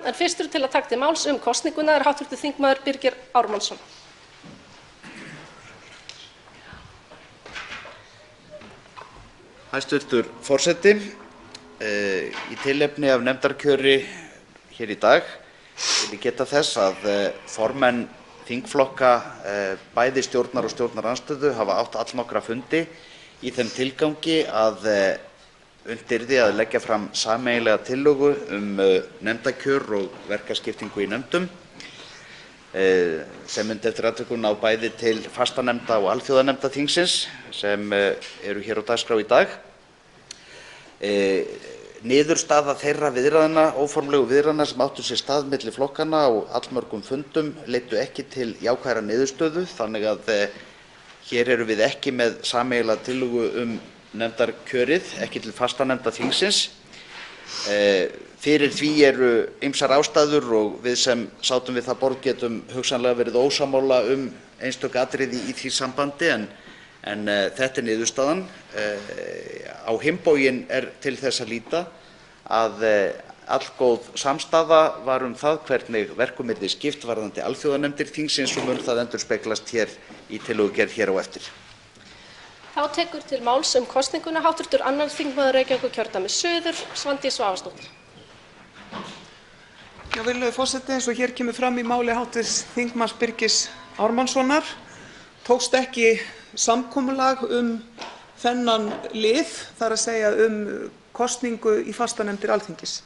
En fyrstur til að taka til máls kosninguna hv. þingmaður Birgir Ármannsson. Hæstv. forseti. Í tilefni af nefndarkjöri hér í dag vil ég geta þess að formenn þingflokka bæði stjórnar og stjórnarandstöðu hafa átt allnokkra fundi í þeim tilgangi að unnt yrði að leggja fram sameiginlega tillögu nefndakjör og verkaskiptingu í nefndum sem myndi eftir atvikum ná bæði til fastanefnda og alþjóðanefnda þingsins sem eru hér á dagskrá í dag. Niðurstaða þeirra viðræðna, óformlegu viðræðna sem áttu sér stað milli flokkanna á allmörgum fundum leiddu ekki til jákvæðrar niðurstöðu þannig að hér erum við ekki með sameiginlega tillögu nefndarkjörið, ekki til fastanefnda þingsins. Fyrir því eru ýmsar ástæður og við sem sátum við það borð getum hugsanlega verið ósammála einstök atriði í því sambandi en þetta er niðurstaðan. Á hinn bóginn til þess að líta að allgóð samstaða var það hvernig verkum yrði skipt varðandi alþjóðanefndir þingsins og mun það endurspeglast hér í tillögugerð hér á eftir. Þá tekur til máls kosninguna hv. 2. þingmaður Reykjavíkurkjördæmis suður, Svandís Svavarsdóttir. Virðulegur forseti, eins og hér kemur fram í máli hv. þingmanns Birgis Ármannssonar tókst ekki samkomulag þennan lið, þar að segja kosningu í fastanefndir Alþingis.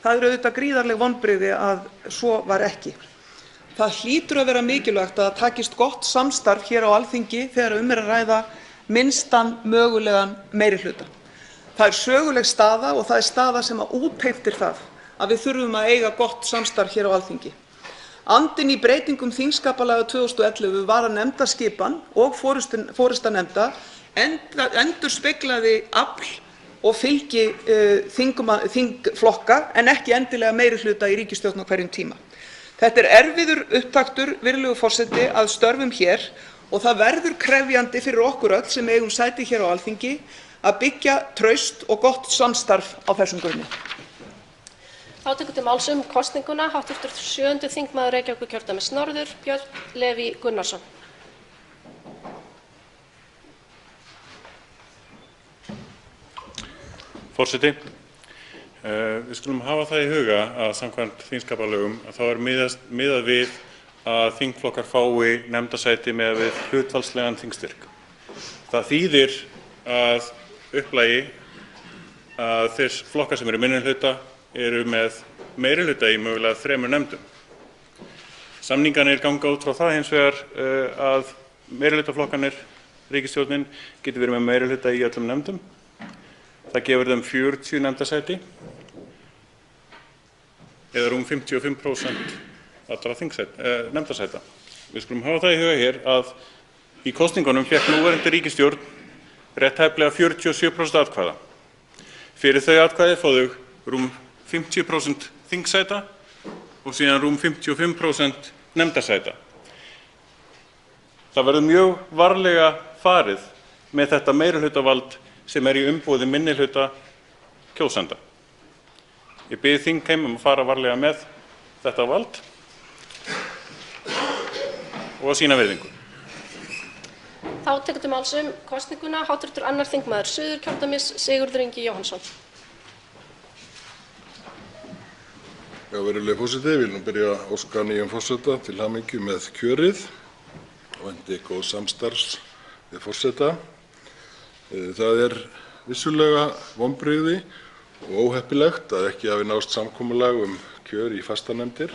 Það eru auðvitað gríðarleg vonbrigði að svo var ekki. Það hlýtur að vera mikilvægt að það takist gott samstarf hér á Alþingi þegar er að ræða minnstan mögulegan meirihluta. Það er söguleg staða og það er staða sem útheimtir það að við þurfum að eiga gott samstarf hér á Alþingi. Andinn í breytingum þingskapalaga 2011 var að nefndaskipan og forysta nefnda endurspeglaði afl og fylgi þingflokka en ekki endilega meirihluta í ríkisstjórn á hverjum tíma. Þetta er erfiður upptaktur, virðulegur forseti, að störfum hér og það verður krefjandi fyrir okkur öll sem eigum sæti hér á Alþingi að byggja traust og gott samstarf á þessum grunni. Þá tekur til máls kosninguna hv. 7. þingmaður Reykjavíkurkjördæmis norður, Björn Leví Gunnarsson. Forseti. Við skulum hafa það í huga að samkvæmt þingskapalögum þá er miðað við að þingflokkar fái nefndasæti miðað við hlutfallslegan þingstyrk. Það þýðir að upplagi að þeir flokkar sem eru í minnihluta eru með meirihluta í mögulega 3 nefndum. Samningarnir ganga út frá það hins vegar að meirihlutaflokkarnir, ríkisstjórnin, geti verið með meirihluta í öllum nefndum. Það gefur þeim 40 nefndasæti eða rúm 55% allra nefndasæta. Við skulum hafa það í huga hér að í kosningunum fékk núverandi ríkisstjórn rétt tæplega 47% atkvæða. Fyrir þau atkvæði fá þau rúm 50% þingsæta og síðan rúm 55% nefndasæta. Það verður mjög varlega farið með þetta meirihlutavald sem í umboði minnihluta kjósenda. Ég bið þingheim að fara varlega með þetta vald og að sýna virðingu. Þá tekur til máls kosninguna hv. 2. þingmaður Suðurkjördæmis, Sigurður Ingi Jóhannsson. Virðulegi forseti, ég vil byrja að óska nýjum forseta til hamingju með kjörið og vænti góðs samstarfs við forseta. Það vissulega vonbrigði og óheppilegt að ekki hafi náðst samkomulag kjör í fastanefndir.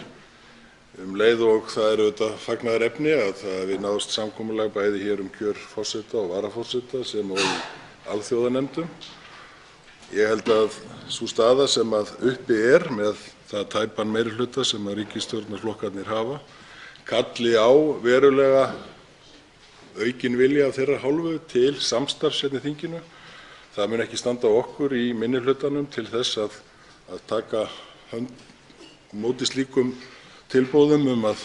Leið og það er auðvitað fagnaðarefni að það hafi náðst samkomulag bæði hér kjör forseta og varaforseta sem og í alþjóðanefndum. Ég held að sú staða sem uppi með það tæpan meirihluta sem ríkisstjórnarflokkarnir hafa kalli á verulega aukinn vilja af þeirra hálfu til samstarfs í þinginu. Það mun ekki standa á okkur í minnihlutanum til þess að taka móti slíkum tilboðum að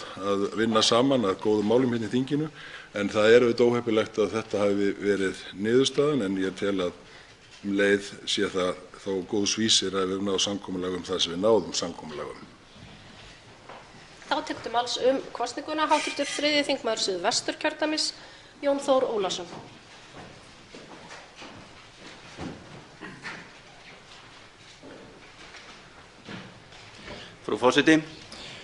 vinna saman að góðum málum í þinginu, en það er auðvitað óheppilegt að þetta hafi verið niðurstaðan, en ég tel að leið sé það þó góðs vísir að við náðum samkomulag það sem við náðum samkomulag Þá tekur til máls kosninguna hv. 3. þingmaður Suðvesturkjördæmis, Jón Þór Ólason. Frú forseti,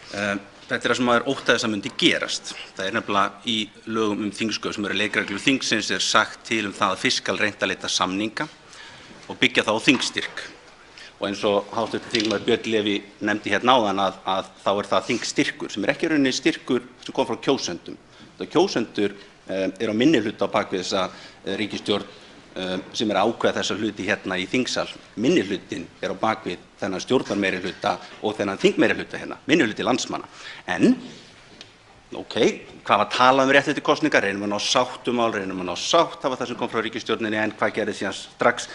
þetta það sem maður óttaðist að myndi gerast. Það nefnilega í lögum þingsköp sem eru leikreglur þingsins sagt til það að fyrst skal reynt að leita samninga og byggja það á þingstyrk. Og eins og hv. þingmaður Björn Leví nefndi hérna áðan að þá það þingstyrkur sem ekki í rauninni styrkur sem kom frá kjósendum. Kjósendur eru á minnihluta á bak við þessa ríkisstjórn sem að ákveða þessa hluti hérna í þingsal. Minnihlutinn á bak við þennan stjórnarmeirihluta og þennan þingmeirihluta hérna, minnihluti landsmanna. En, hvað var talað réttlæti kosningar? Reynum að ná sátt mál, reynum að ná sátt, það var það sem kom frá ríkisstjórninni, en hvað gerði síðan strax?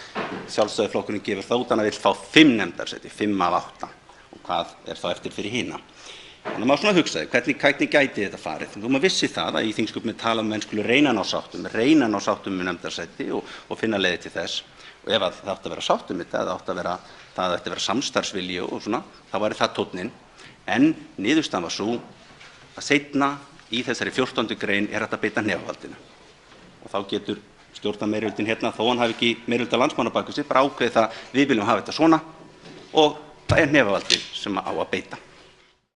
Sjálfstæðisflokkurinn gefur það út að hann vill fá 5 nefndarsæti, 5 af 8. Og hvað þá eftir fyrir hina? Þannig maður svona hugsaði, hvernig gæti þetta farið? Þú maður vissi það að í þingsköpum talað menn skulu reyna að ná sáttum með nefndarsæti og finna leiðir til þess. Og ef það átti að vera sátt þetta, það átti að vera samstarfsvilji og svona, þá væri það tónninn. En niðurstaðan var sú að seinna í þessari 14. grein hægt að beita hnefavaldinu. Og þá getur stjórnarmeirihlutinn hérna, þó hann hafi ekki meirihluta landsmanna á bak við sig, bara ákveðið það við viljum hafa þetta svona og það hnefavaldið sem á að beita.